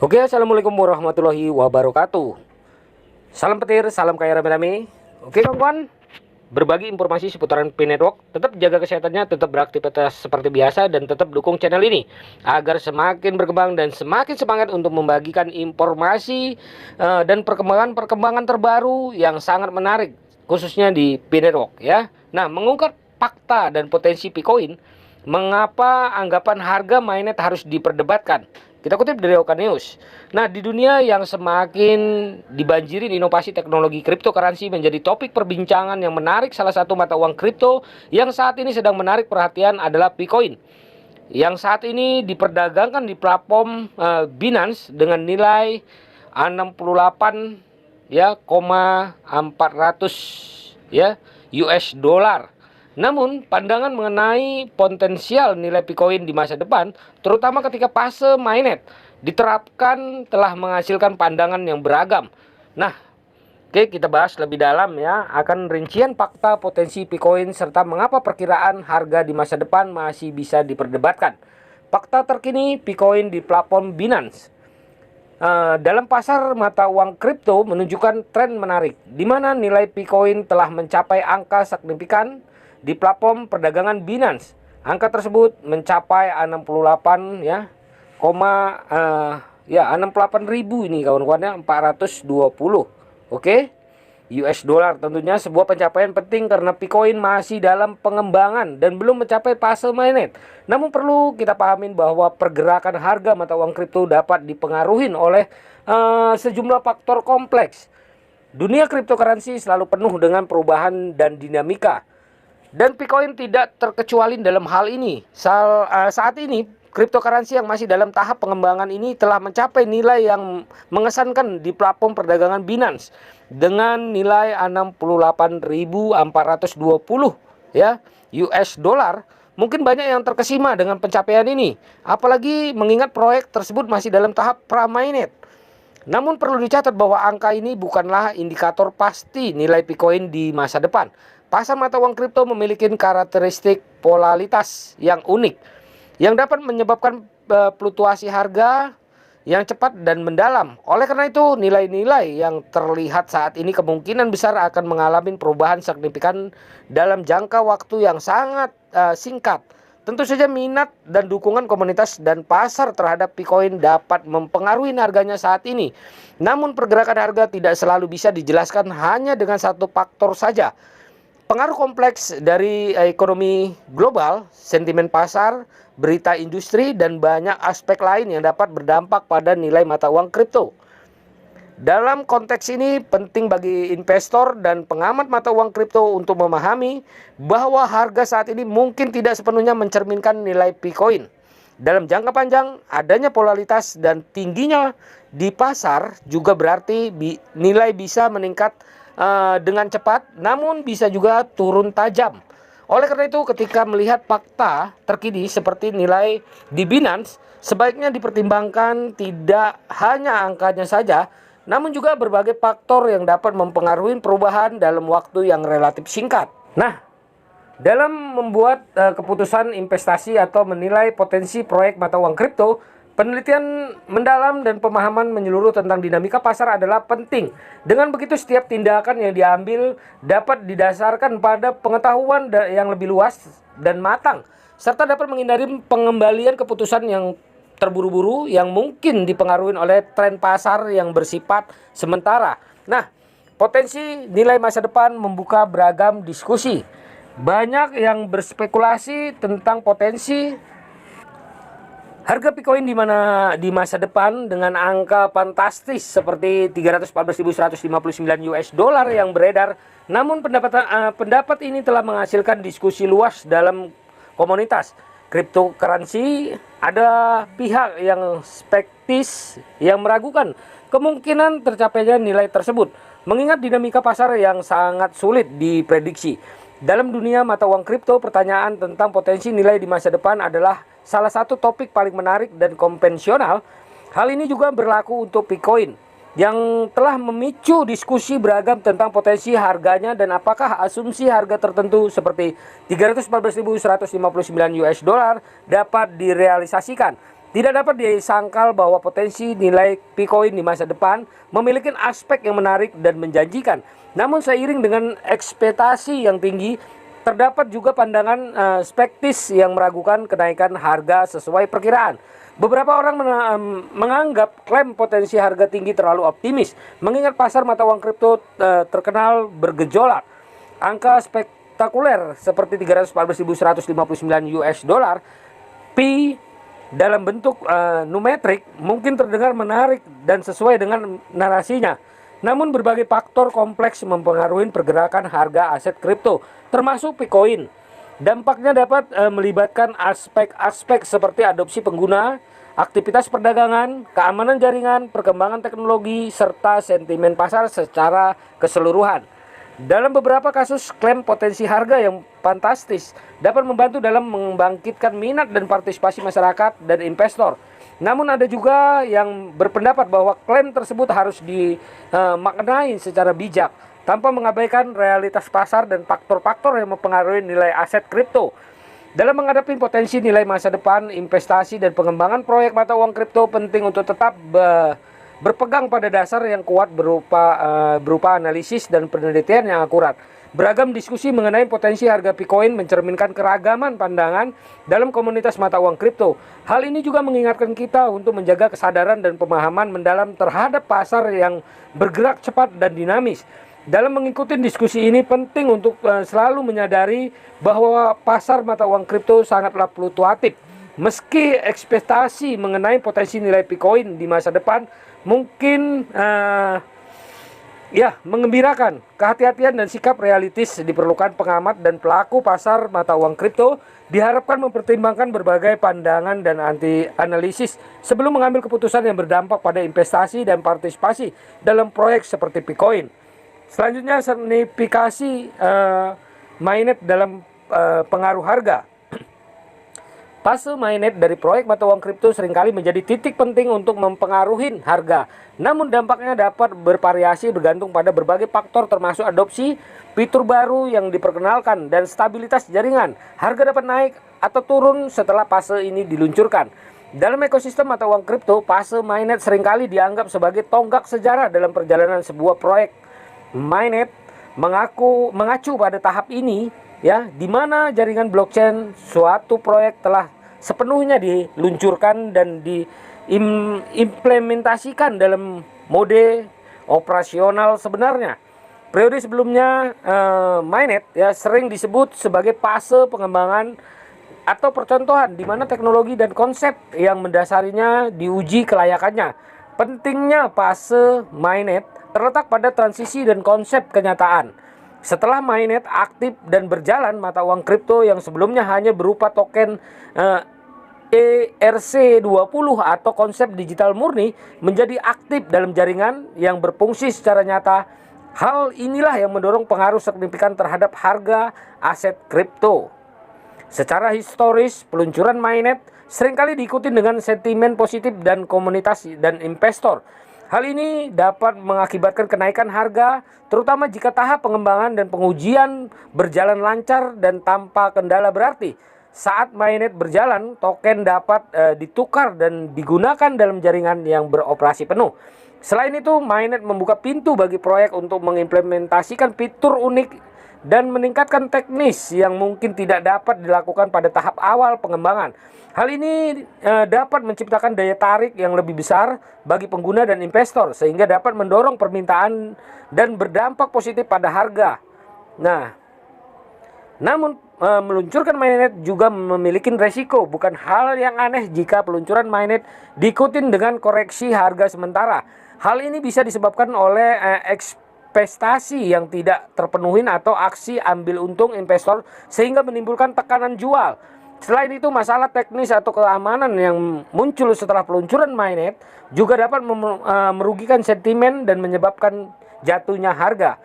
Oke, assalamualaikum warahmatullahi wabarakatuh. Salam petir, salam kaya rame-rame. Oke kawan-kawan, berbagi informasi seputaran P-Network. Tetap jaga kesehatannya, tetap beraktivitas seperti biasa, dan tetap dukung channel ini agar semakin berkembang dan semakin semangat untuk membagikan informasi dan perkembangan terbaru yang sangat menarik, khususnya di P-Network ya. Nah, mengungkap fakta dan potensi Picoin, mengapa anggapan harga mainnet harus diperdebatkan? Kita kutip dari Oka News. Nah, di dunia yang semakin dibanjirin inovasi teknologi cryptocurrency menjadi topik perbincangan yang menarik. Salah satu mata uang kripto yang saat ini sedang menarik perhatian adalah Picoin, yang saat ini diperdagangkan di platform Binance dengan nilai 68 ya, 400 ya US dollar. Namun, pandangan mengenai potensial nilai Picoin di masa depan, terutama ketika fase mainnet diterapkan, telah menghasilkan pandangan yang beragam. Nah, oke, kita bahas lebih dalam ya akan rincian fakta potensi Picoin serta mengapa perkiraan harga di masa depan masih bisa diperdebatkan. Fakta terkini Picoin di platform Binance. Dalam pasar mata uang kripto menunjukkan tren menarik, di mana nilai Picoin telah mencapai angka signifikan di platform perdagangan Binance. Angka tersebut mencapai 68 ya, 68 ribu ini kawan-kawannya, 420. Oke. US dollar tentunya sebuah pencapaian penting karena Picoin masih dalam pengembangan dan belum mencapai fase mainnet. Namun perlu kita pahamin bahwa pergerakan harga mata uang kripto dapat dipengaruhi oleh sejumlah faktor kompleks. Dunia cryptocurrency selalu penuh dengan perubahan dan dinamika, dan Picoin tidak terkecuali dalam hal ini. Saat ini cryptocurrency yang masih dalam tahap pengembangan ini telah mencapai nilai yang mengesankan di platform perdagangan Binance dengan nilai 68.420 ya US dollar. Mungkin banyak yang terkesima dengan pencapaian ini, apalagi mengingat proyek tersebut masih dalam tahap pra-mainnet. Namun perlu dicatat bahwa angka ini bukanlah indikator pasti nilai Picoin di masa depan. Pasar mata uang kripto memiliki karakteristik volatilitas yang unik yang dapat menyebabkan fluktuasi harga yang cepat dan mendalam. Oleh karena itu, nilai-nilai yang terlihat saat ini kemungkinan besar akan mengalami perubahan signifikan dalam jangka waktu yang sangat singkat. Tentu saja minat dan dukungan komunitas dan pasar terhadap Picoin dapat mempengaruhi harganya saat ini. Namun pergerakan harga tidak selalu bisa dijelaskan hanya dengan satu faktor saja. Pengaruh kompleks dari ekonomi global, sentimen pasar, berita industri, dan banyak aspek lain yang dapat berdampak pada nilai mata uang kripto. Dalam konteks ini, penting bagi investor dan pengamat mata uang kripto untuk memahami bahwa harga saat ini mungkin tidak sepenuhnya mencerminkan nilai Picoin. Dalam jangka panjang, adanya volatilitas dan tingginya di pasar juga berarti nilai bisa meningkat dengan cepat, namun bisa juga turun tajam. Oleh karena itu, ketika melihat fakta terkini seperti nilai di Binance, sebaiknya dipertimbangkan tidak hanya angkanya saja, namun juga berbagai faktor yang dapat mempengaruhi perubahan dalam waktu yang relatif singkat. Nah, dalam membuat keputusan investasi atau menilai potensi proyek mata uang kripto, penelitian mendalam dan pemahaman menyeluruh tentang dinamika pasar adalah penting. Dengan begitu, setiap tindakan yang diambil dapat didasarkan pada pengetahuan yang lebih luas dan matang, serta dapat menghindari pengembalian keputusan yang terburu-buru yang mungkin dipengaruhi oleh tren pasar yang bersifat sementara. Nah, potensi nilai masa depan membuka beragam diskusi. Banyak yang berspekulasi tentang potensi harga Picoin di masa depan dengan angka fantastis seperti 314.159 US dollar yang beredar. Namun pendapat ini telah menghasilkan diskusi luas dalam komunitas cryptocurrency. Ada pihak yang skeptis yang meragukan kemungkinan tercapainya nilai tersebut, mengingat dinamika pasar yang sangat sulit diprediksi. Dalam dunia mata uang kripto, pertanyaan tentang potensi nilai di masa depan adalah salah satu topik paling menarik dan konvensional. Hal ini juga berlaku untuk Picoin, yang telah memicu diskusi beragam tentang potensi harganya dan apakah asumsi harga tertentu seperti 314.159 US dollar dapat direalisasikan. Tidak dapat disangkal bahwa potensi nilai Bitcoin di masa depan memiliki aspek yang menarik dan menjanjikan. Namun seiring dengan ekspektasi yang tinggi, terdapat juga pandangan skeptis yang meragukan kenaikan harga sesuai perkiraan. Beberapa orang menganggap klaim potensi harga tinggi terlalu optimis, mengingat pasar mata uang kripto terkenal bergejolak. Angka spektakuler seperti 314.159 US dollar P dalam bentuk numetrik mungkin terdengar menarik dan sesuai dengan narasinya. Namun berbagai faktor kompleks mempengaruhi pergerakan harga aset kripto, termasuk Bitcoin. Dampaknya dapat melibatkan aspek-aspek seperti adopsi pengguna, aktivitas perdagangan, keamanan jaringan, perkembangan teknologi, serta sentimen pasar secara keseluruhan. Dalam beberapa kasus, klaim potensi harga yang fantastis dapat membantu dalam membangkitkan minat dan partisipasi masyarakat dan investor. Namun ada juga yang berpendapat bahwa klaim tersebut harus dimaknai secara bijak, tanpa mengabaikan realitas pasar dan faktor-faktor yang mempengaruhi nilai aset kripto. Dalam menghadapi potensi nilai masa depan, investasi dan pengembangan proyek mata uang kripto penting untuk tetap berpegang pada dasar yang kuat berupa analisis dan penelitian yang akurat. Beragam diskusi mengenai potensi harga Bitcoin mencerminkan keragaman pandangan dalam komunitas mata uang kripto. Hal ini juga mengingatkan kita untuk menjaga kesadaran dan pemahaman mendalam terhadap pasar yang bergerak cepat dan dinamis. Dalam mengikuti diskusi ini penting untuk selalu menyadari bahwa pasar mata uang kripto sangatlah fluktuatif. Meski ekspektasi mengenai potensi nilai Bitcoin di masa depan mungkin mengembirakan, kehati-hatian dan sikap realistis diperlukan pengamat dan pelaku pasar mata uang kripto diharapkan mempertimbangkan berbagai pandangan dan analisis sebelum mengambil keputusan yang berdampak pada investasi dan partisipasi dalam proyek seperti Bitcoin. Selanjutnya, signifikasi mainnet dalam pengaruh harga. Fase mainnet dari proyek mata uang kripto seringkali menjadi titik penting untuk mempengaruhi harga. Namun dampaknya dapat bervariasi bergantung pada berbagai faktor termasuk adopsi fitur baru yang diperkenalkan dan stabilitas jaringan. Harga dapat naik atau turun setelah fase ini diluncurkan. Dalam ekosistem mata uang kripto, fase mainnet seringkali dianggap sebagai tonggak sejarah dalam perjalanan sebuah proyek. Mainnet mengacu pada tahap ini, di mana jaringan blockchain suatu proyek telah sepenuhnya diluncurkan dan diimplementasikan dalam mode operasional sebenarnya. Periode sebelumnya mainnet sering disebut sebagai fase pengembangan atau percontohan di mana teknologi dan konsep yang mendasarinya diuji kelayakannya. Pentingnya fase mainnet terletak pada transisi dan konsep kenyataan. Setelah mainnet aktif dan berjalan, mata uang kripto yang sebelumnya hanya berupa token ERC20 atau konsep digital murni menjadi aktif dalam jaringan yang berfungsi secara nyata. Hal inilah yang mendorong pengaruh signifikan terhadap harga aset kripto. Secara historis, peluncuran mainnet seringkali diikuti dengan sentimen positif dan komunitas dan investor. Hal ini dapat mengakibatkan kenaikan harga, terutama jika tahap pengembangan dan pengujian berjalan lancar dan tanpa kendala berarti. Saat mainnet berjalan, token dapat ditukar dan digunakan dalam jaringan yang beroperasi penuh. Selain itu, mainnet membuka pintu bagi proyek untuk mengimplementasikan fitur unik dan meningkatkan teknis yang mungkin tidak dapat dilakukan pada tahap awal pengembangan. Hal ini dapat menciptakan daya tarik yang lebih besar bagi pengguna dan investor sehingga dapat mendorong permintaan dan berdampak positif pada harga. Namun meluncurkan mainnet juga memiliki resiko. Bukan hal yang aneh jika peluncuran mainnet diikuti dengan koreksi harga sementara. Hal ini bisa disebabkan oleh ekspektasi yang tidak terpenuhi atau aksi ambil untung investor sehingga menimbulkan tekanan jual. Selain itu, masalah teknis atau keamanan yang muncul setelah peluncuran mainnet juga dapat merugikan sentimen dan menyebabkan jatuhnya harga.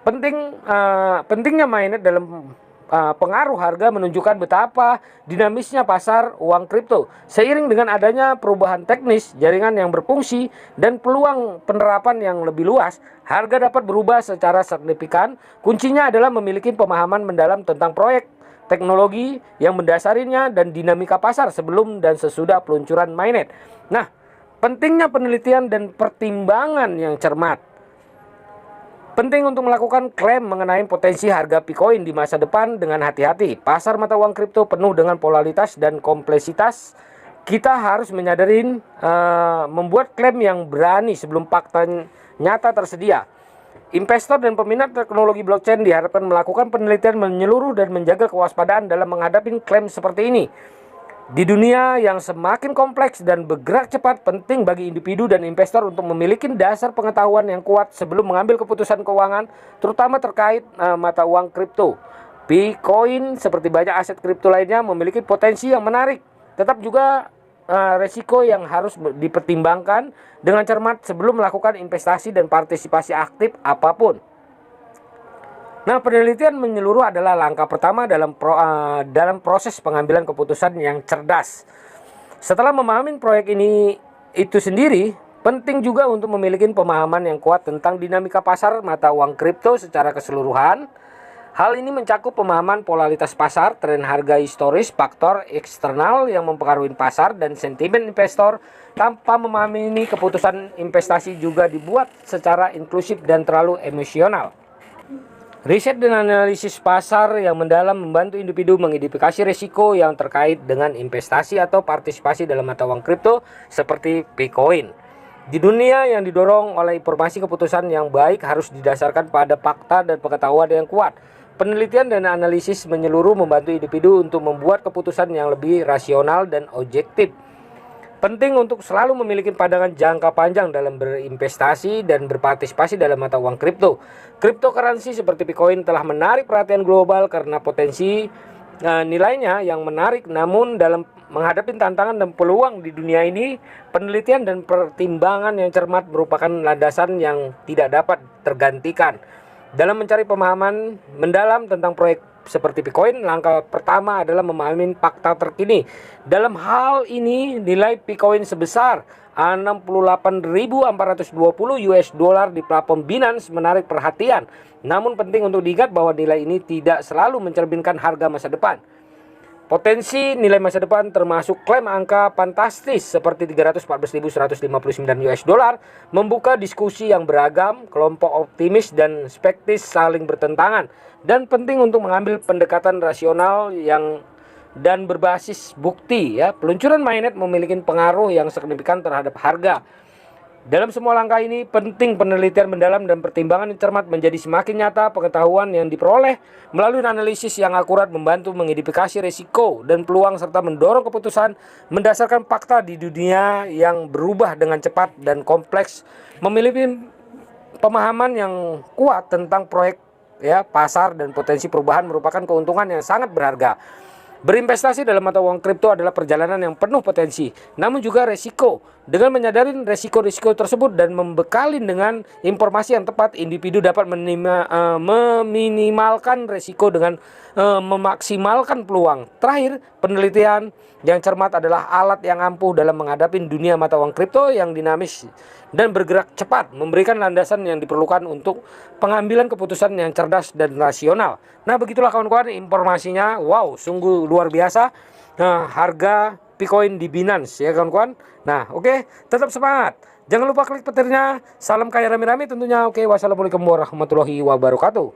Pentingnya mainnet dalam pengaruh harga menunjukkan betapa dinamisnya pasar uang kripto. Seiring dengan adanya perubahan teknis, jaringan yang berfungsi, dan peluang penerapan yang lebih luas, harga dapat berubah secara signifikan. Kuncinya adalah memiliki pemahaman mendalam tentang proyek teknologi yang mendasarinya, dan dinamika pasar sebelum dan sesudah peluncuran mainnet. Nah, pentingnya penelitian dan pertimbangan yang cermat. Penting untuk melakukan klaim mengenai potensi harga Bitcoin di masa depan dengan hati-hati. Pasar mata uang kripto penuh dengan polaritas dan kompleksitas. Kita harus menyadari membuat klaim yang berani sebelum fakta nyata tersedia. Investor dan peminat teknologi blockchain diharapkan melakukan penelitian menyeluruh dan menjaga kewaspadaan dalam menghadapi klaim seperti ini. Di dunia yang semakin kompleks dan bergerak cepat, penting bagi individu dan investor untuk memiliki dasar pengetahuan yang kuat sebelum mengambil keputusan keuangan, terutama terkait mata uang kripto. Bitcoin seperti banyak aset kripto lainnya memiliki potensi yang menarik, tetap juga resiko yang harus dipertimbangkan dengan cermat sebelum melakukan investasi dan partisipasi aktif apapun. Nah, penelitian menyeluruh adalah langkah pertama dalam proses pengambilan keputusan yang cerdas. Setelah memahami proyek ini itu sendiri, penting juga untuk memiliki pemahaman yang kuat tentang dinamika pasar mata uang kripto secara keseluruhan. Hal ini mencakup pemahaman polaritas pasar, tren harga historis, faktor eksternal yang mempengaruhi pasar, dan sentimen investor. Tanpa memahami ini, keputusan investasi juga dibuat secara inklusif dan terlalu emosional. Riset dan analisis pasar yang mendalam membantu individu mengidentifikasi risiko yang terkait dengan investasi atau partisipasi dalam mata uang kripto seperti Bitcoin. Di dunia yang didorong oleh informasi, keputusan yang baik harus didasarkan pada fakta dan pengetahuan yang kuat. Penelitian dan analisis menyeluruh membantu individu untuk membuat keputusan yang lebih rasional dan objektif. Penting untuk selalu memiliki pandangan jangka panjang dalam berinvestasi dan berpartisipasi dalam mata uang kripto. Cryptocurrency seperti Bitcoin telah menarik perhatian global karena potensi nilainya yang menarik. Namun dalam menghadapi tantangan dan peluang di dunia ini, penelitian dan pertimbangan yang cermat merupakan landasan yang tidak dapat tergantikan. Dalam mencari pemahaman mendalam tentang proyek seperti Bitcoin, langkah pertama adalah memahami fakta terkini. Dalam hal ini, nilai Bitcoin sebesar 68.420 US dollar di platform Binance menarik perhatian. Namun penting untuk diingat bahwa nilai ini tidak selalu mencerminkan harga masa depan. Potensi nilai masa depan termasuk klaim angka fantastis seperti 314.159 US dollar membuka diskusi yang beragam, kelompok optimis dan skeptis saling bertentangan, dan penting untuk mengambil pendekatan rasional yang dan berbasis bukti. Peluncuran mainnet memiliki pengaruh yang signifikan terhadap harga. Dalam semua langkah ini, penting penelitian mendalam dan pertimbangan yang cermat menjadi semakin nyata. Pengetahuan yang diperoleh melalui analisis yang akurat membantu mengidentifikasi risiko dan peluang serta mendorong keputusan mendasarkan fakta di dunia yang berubah dengan cepat dan kompleks. Memiliki pemahaman yang kuat tentang proyek pasar dan potensi perubahan merupakan keuntungan yang sangat berharga. Berinvestasi dalam mata uang kripto adalah perjalanan yang penuh potensi, namun juga resiko. Dengan menyadari resiko-resiko tersebut dan membekali dengan informasi yang tepat, individu dapat meminimalkan resiko dengan memaksimalkan peluang. Terakhir, penelitian yang cermat adalah alat yang ampuh dalam menghadapi dunia mata uang kripto yang dinamis dan bergerak cepat, memberikan landasan yang diperlukan untuk pengambilan keputusan yang cerdas dan rasional. Nah, begitulah kawan-kawan informasinya. Wow, sungguh luar biasa. Nah, harga Bitcoin di Binance ya kawan-kawan. Nah, oke, tetap semangat. Jangan lupa klik petirnya. Salam kaya rame-rame tentunya. Oke, wassalamualaikum warahmatullahi wabarakatuh.